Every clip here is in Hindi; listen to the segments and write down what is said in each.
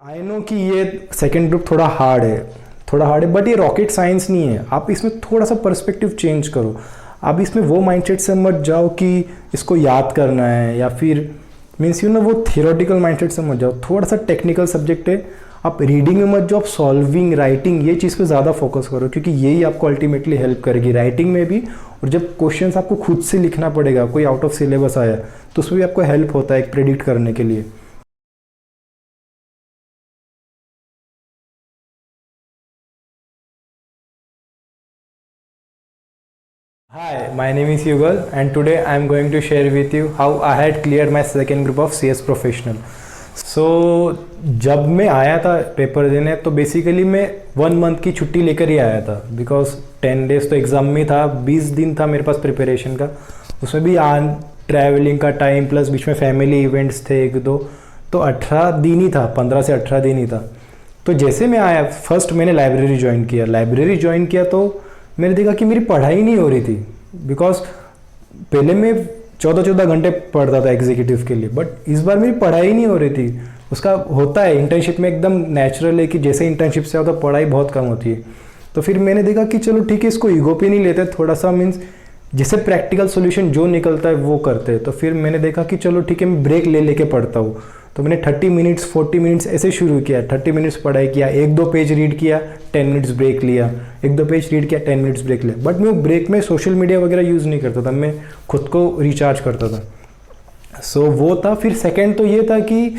आई नो कि ये सेकेंड ग्रुप थोड़ा हार्ड है बट ये रॉकेट साइंस नहीं है। आप इसमें थोड़ा सा पर्सपेक्टिव चेंज करो। आप इसमें वो माइंडसेट से मत जाओ कि इसको याद करना है या फिर मीन्स वो थियोरेटिकल माइंडसेट से मत जाओ। थोड़ा सा टेक्निकल सब्जेक्ट है। आप रीडिंग में मत जाओ, आप सॉल्विंग, राइटिंग, ये चीज़ पे ज़्यादा फोकस करो क्योंकि यही आपको अल्टीमेटली हेल्प करेगी राइटिंग में भी। और जब क्वेश्चंस आपको खुद से लिखना पड़ेगा, कोई आउट ऑफ सिलेबस आया तो उसमें भी आपको हेल्प होता है एक प्रेडिक्ट करने के लिए। Hi, my name is Yugal and today I am going to share with you how I had cleared my second group of CS Professional. So जब मैं आया था पेपर देने तो बेसिकली मैं 1 मंथ की छुट्टी लेकर ही आया था बिकॉज 10 डेज तो एग्ज़ाम में था, 20 दिन था मेरे पास प्रिपरेशन का। उसमें भी ट्रैवलिंग का टाइम प्लस बीच में फैमिली इवेंट्स थे 1-2, तो 18 दिन ही था, 15 से 18 दिन ही था। तो जैसे मैं आया फर्स्ट मैंने लाइब्रेरी ज्वाइन किया तो मैंने देखा कि मेरी पढ़ाई नहीं हो रही थी बिकॉज पहले मैं 14-14 घंटे पढ़ता था एग्जीक्यूटिव के लिए, बट इस बार मेरी पढ़ाई नहीं हो रही थी। उसका होता है इंटर्नशिप में, एकदम नेचुरल है कि जैसे इंटर्नशिप से होता पढ़ाई बहुत कम होती है। तो फिर मैंने देखा कि चलो ठीक है, इसको ईगो पे नहीं लेते, थोड़ा सा मीन्स जैसे प्रैक्टिकल सोल्यूशन जो निकलता है वो करते हैं। तो फिर मैंने देखा कि चलो ठीक है, मैं ब्रेक ले लेके पढ़ता हूँ। तो मैंने 30 मिनट्स 40 मिनट्स ऐसे शुरू किया, 30 मिनट्स पढ़ाई किया, 1-2 पेज रीड किया, 10 मिनट्स ब्रेक लिया, 1-2 पेज रीड किया, 10 मिनट्स ब्रेक लिया। बट मैं वो ब्रेक में सोशल मीडिया वगैरह यूज़ नहीं करता था, मैं खुद को रिचार्ज करता था। सो वो था। फिर सेकेंड तो ये था कि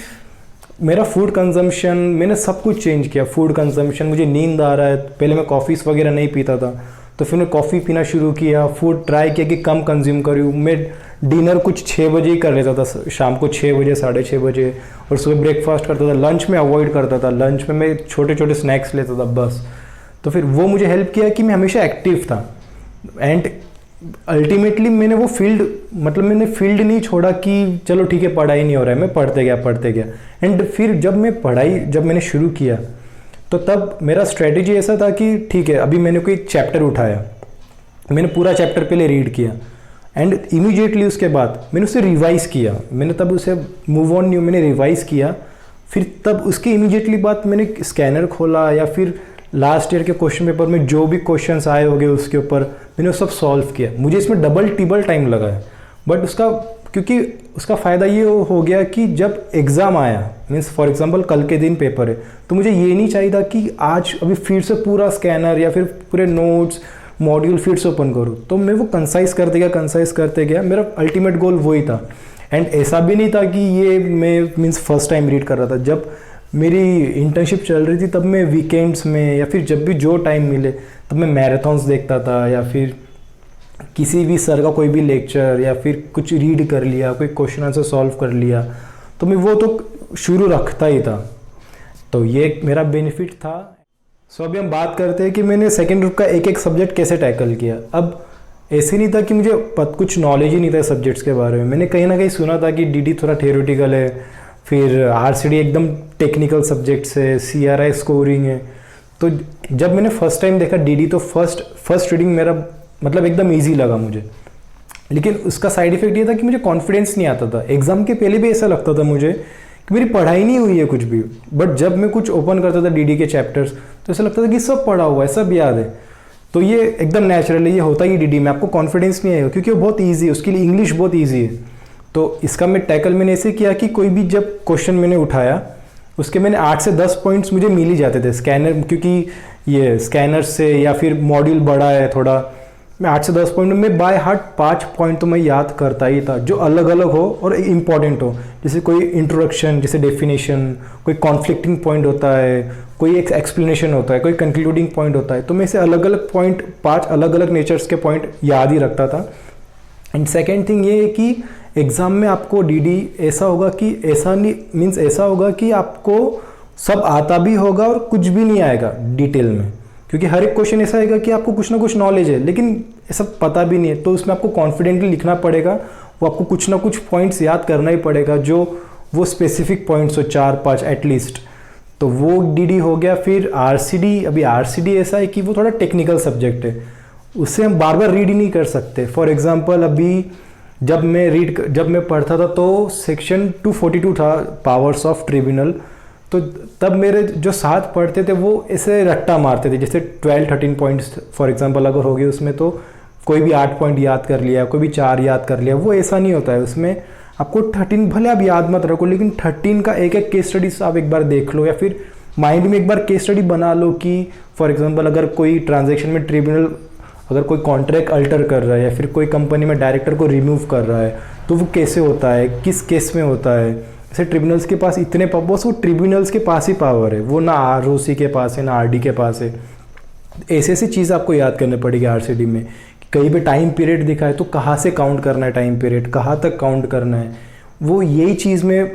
मेरा फूड कंजम्पशन, मैंने सब कुछ चेंज किया। फूड कंजम्पशन, मुझे नींद आ रहा है, पहले मैं कॉफ़ीज़ वगैरह नहीं पीता था तो फिर मैं कॉफ़ी पीना शुरू किया। फूड ट्राई किया कि कम कंज्यूम करूँ। मैं डिनर कुछ 6 बजे ही कर लेता था, शाम को 6 बजे 6:30 बजे, और सुबह ब्रेकफास्ट करता था। लंच में अवॉइड करता था, लंच में मैं छोटे छोटे स्नैक्स लेता था बस। तो फिर वो मुझे हेल्प किया कि मैं हमेशा एक्टिव था। एंड अल्टीमेटली मैंने वो मैंने फील्ड नहीं छोड़ा कि चलो ठीक है पढ़ाई नहीं हो रहा है, मैं पढ़ते गया। एंड फिर जब मैंने शुरू किया तो तब मेरा स्ट्रेटेजी ऐसा था कि ठीक है, अभी मैंने कोई चैप्टर उठाया, मैंने पूरा चैप्टर पहले रीड किया एंड इमीडिएटली उसके बाद मैंने उसे रिवाइज़ किया। मैंने तब उसे मूव ऑन न्यू मैंने रिवाइज़ किया। फिर तब उसके इमीडिएटली बाद मैंने स्कैनर खोला या फिर लास्ट ईयर के क्वेश्चन पेपर में जो भी क्वेश्चंस आए होंगे उसके ऊपर मैंने वो सब सॉल्व किया। मुझे इसमें डबल टिबल टाइम लगा है, बट क्योंकि उसका फ़ायदा ये हो गया कि जब एग्ज़ाम आया, मीन्स फॉर एग्जांपल कल के दिन पेपर है, तो मुझे ये नहीं चाहिए था कि आज अभी फिर से पूरा स्कैनर या फिर पूरे नोट्स मॉड्यूल फिर से ओपन करूँ। तो मैं वो कंसाइज करते गया। मेरा अल्टीमेट गोल वही था। एंड ऐसा भी नहीं था कि ये मैं मीन्स फर्स्ट टाइम रीड कर रहा था। जब मेरी इंटर्नशिप चल रही थी तब मैं वीकेंड्स में या फिर जब भी जो टाइम मिले तब मैं मैराथन्स देखता था या फिर किसी भी सर का कोई भी लेक्चर या फिर कुछ रीड कर लिया, कोई क्वेश्चन आंसर सॉल्व कर लिया, तो मैं वो तो शुरू रखता ही था। तो ये मेरा बेनिफिट था। सो अभी हम बात करते हैं कि मैंने सेकेंड ग्रुप का एक एक सब्जेक्ट कैसे टैकल किया। अब ऐसे नहीं था कि मुझे कुछ नॉलेज ही नहीं था सब्जेक्ट्स के बारे में। मैंने कहीं ना कहीं सुना था कि डीडी थोड़ा थियोरेटिकल है, फिर आरसीडी एकदम टेक्निकल सब्जेक्ट्स है, सीआरआई स्कोरिंग है। तो जब मैंने फर्स्ट टाइम देखा डीडी तो फर्स्ट रीडिंग मेरा मतलब एकदम ईजी लगा मुझे। लेकिन उसका साइड इफेक्ट ये था कि मुझे कॉन्फिडेंस नहीं आता था। एग्ज़ाम के पहले भी ऐसा लगता था मुझे कि मेरी पढ़ाई नहीं हुई है कुछ भी, बट जब मैं कुछ ओपन करता था डीडी के चैप्टर्स तो ऐसा लगता था कि सब पढ़ा हुआ है, सब याद है। तो ये एकदम नेचुरल है, ये होता ही डीडी में। आपको कॉन्फिडेंस नहीं आएगा क्योंकि वो बहुत ईजी है, उसके लिए इंग्लिश बहुत ईजी है। तो इसका मैंने ऐसे किया कि कोई भी जब क्वेश्चन मैंने उठाया उसके मैंने 8 से 10 पॉइंट्स मुझे मिल ही जाते थे स्कैनर, क्योंकि ये स्कैनर से या फिर मॉड्यूल बड़ा है थोड़ा, मैं 8 से 10 पॉइंट में बाय हार्ट 5 पॉइंट तो मैं याद करता ही था जो अलग अलग हो और इंपॉर्टेंट हो। जैसे कोई इंट्रोडक्शन, जैसे डेफिनेशन, कोई कॉन्फ्लिक्टिंग पॉइंट होता है, कोई एक एक्सप्लेनेशन होता है, कोई कंक्लूडिंग पॉइंट होता है। तो मैं इसे अलग अलग पॉइंट, 5 अलग अलग नेचर्स के पॉइंट याद ही रखता था। एंड सेकेंड थिंग ये है कि एग्ज़ाम में आपको डीडी ऐसा होगा कि ऐसा होगा कि आपको सब आता भी होगा और कुछ भी नहीं आएगा डिटेल में, क्योंकि हर एक क्वेश्चन ऐसा आएगा कि आपको कुछ ना कुछ नॉलेज है लेकिन ऐसा पता भी नहीं है। तो उसमें आपको कॉन्फिडेंटली लिखना पड़ेगा, वो आपको कुछ ना कुछ पॉइंट्स याद करना ही पड़ेगा जो वो स्पेसिफिक पॉइंट्स हो, 4-5 एटलीस्ट। तो वो डीडी हो गया। फिर आरसीडी, अभी आरसीडी ऐसा है कि वो थोड़ा टेक्निकल सब्जेक्ट है, उससे हम बार बार रीड ही नहीं कर सकते। फॉर एग्जाम्पल अभी जब मैं पढ़ता था तो सेक्शन 242 था पावर्स ऑफ ट्रिब्यूनल। तो तब मेरे जो साथ पढ़ते थे वो ऐसे रट्टा मारते थे, जैसे 12-13 पॉइंट्स फॉर एग्जांपल अगर हो गए उसमें, तो कोई भी 8 पॉइंट याद कर लिया, कोई भी 4 याद कर लिया। वो ऐसा नहीं होता है, उसमें आपको 13 भले आप याद मत रखो, लेकिन 13 का एक एक केस स्टडीज आप एक बार देख लो, या फिर माइंड में एक बार केस स्टडी बना लो कि फॉर एग्जांपल अगर कोई ट्रांजैक्शन में ट्रिब्यूनल अगर कोई कॉन्ट्रैक्ट अल्टर कर रहा है, या फिर कोई कंपनी में डायरेक्टर को रिमूव कर रहा है, तो वो कैसे होता है, किस केस में होता है। जैसे ट्रिब्यूनल्स के पास इतने बस वो ट्रिब्यूनल्स के पास ही पावर है, वो ना आरओसी के पास है ना आरडी के पास है। ऐसी ऐसी चीज़ आपको याद करनी पड़ेगी आरसीडी में। कहीं भी टाइम पीरियड दिखा है तो कहाँ से काउंट करना है, टाइम पीरियड कहाँ तक काउंट करना है, वो यही चीज़ में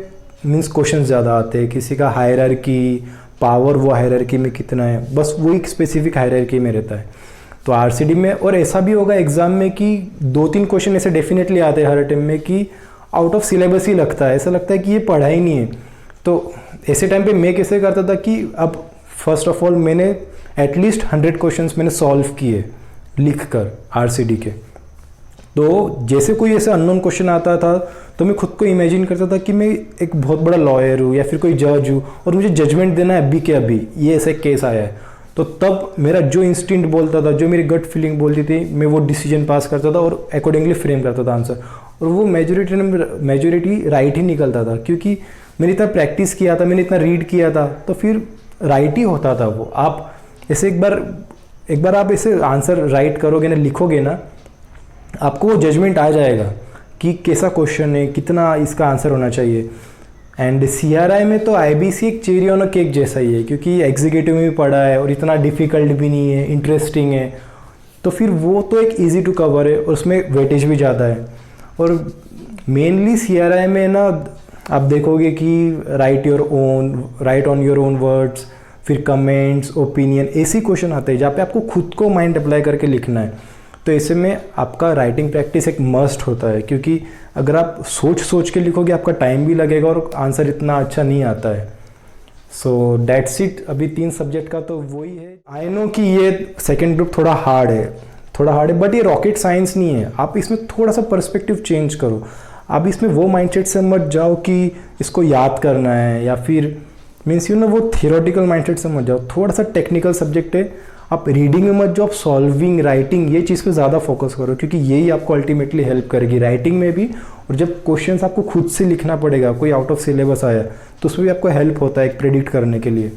मीन्स क्वेश्चन ज़्यादा आते हैं। किसी का हायरार्की पावर, वो हायरार्की में कितना है, बस वो एक स्पेसिफिक हायरार्की में रहता है। तो आरसीडी में, और ऐसा भी होगा एग्जाम में कि 2-3 क्वेश्चन ऐसे डेफिनेटली आते हैं हर टाइम में कि आउट ऑफ सिलेबस ही लगता है, ऐसा लगता है कि ये पढ़ा ही नहीं है। तो ऐसे टाइम पे मैं कैसे करता था कि अब फर्स्ट ऑफ ऑल मैंने एटलीस्ट 100 क्वेश्चंस मैंने सॉल्व किए लिख कर आरसीडी के। तो जैसे कोई ऐसे अननोन क्वेश्चन आता था तो मैं खुद को इमेजिन करता था कि मैं एक बहुत बड़ा लॉयर हूँ या फिर कोई जज हूँ और मुझे जजमेंट देना है अभी के अभी, ये ऐसा केस आया है। तो तब मेरा जो इंस्टिंक्ट बोलता था, जो मेरी गट फीलिंग बोलती थी, मैं वो डिसीजन पास करता था और अकॉर्डिंगली फ्रेम करता था आंसर। और वो मेजोरिटी राइट ही निकलता था, क्योंकि मैंने इतना प्रैक्टिस किया था, मैंने इतना रीड किया था, तो फिर राइट ही होता था वो। आप ऐसे एक बार आप ऐसे आंसर राइट करोगे ना, लिखोगे ना, आपको वो जजमेंट आ जाएगा कि कैसा क्वेश्चन है, कितना इसका आंसर होना चाहिए। एंड सीआरआई में तो आईबीसी एक चेरी ऑन अ केक जैसा ही है, क्योंकि एग्जीक्यूटिव में भी पढ़ा है और इतना डिफ़िकल्ट भी नहीं है, इंटरेस्टिंग है, तो फिर वो तो एक इजी टू कवर है और उसमें वेटेज भी ज़्यादा है। और मेनली सीआरआई में ना आप देखोगे कि right on your own words, फिर कमेंट्स, ओपिनियन, ऐसी क्वेश्चन आते हैं जहाँ पे आपको खुद को माइंड अप्लाई करके लिखना है। तो ऐसे में आपका राइटिंग प्रैक्टिस एक मस्ट होता है, क्योंकि अगर आप सोच के लिखोगे आपका टाइम भी लगेगा और आंसर इतना अच्छा नहीं आता है। So that's it. अभी 3 सब्जेक्ट का तो वही है। आई नो कि ये सेकेंड ग्रुप थोड़ा हार्ड है, बट ये रॉकेट साइंस नहीं है। आप इसमें थोड़ा सा पर्सपेक्टिव चेंज करो। आप इसमें वो माइंडसेट से मत जाओ कि इसको याद करना है, या फिर मीन्स वो थियोरेटिकल माइंडसेट से मत जाओ। थोड़ा सा टेक्निकल सब्जेक्ट है, आप रीडिंग में मत जाओ, आप सॉल्विंग, राइटिंग, ये चीज़ पे ज़्यादा फोकस करो, क्योंकि यही आपको अल्टीमेटली हेल्प करेगी राइटिंग में भी। और जब क्वेश्चंस आपको खुद से लिखना पड़ेगा, कोई आउट ऑफ सिलेबस आया, तो उसमें भी आपको हेल्प होता है एक प्रेडिक्ट करने के लिए।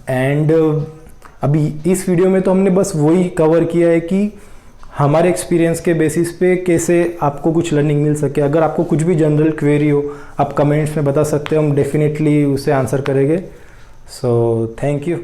एंड अभी इस वीडियो में तो हमने बस वही कवर किया है कि हमारे एक्सपीरियंस के बेसिस पे कैसे आपको कुछ लर्निंग मिल सके। अगर आपको कुछ भी जनरल क्वेरी हो, आप कमेंट्स में बता सकते हो, हम डेफिनेटली उसे आंसर करेंगे। So thank you.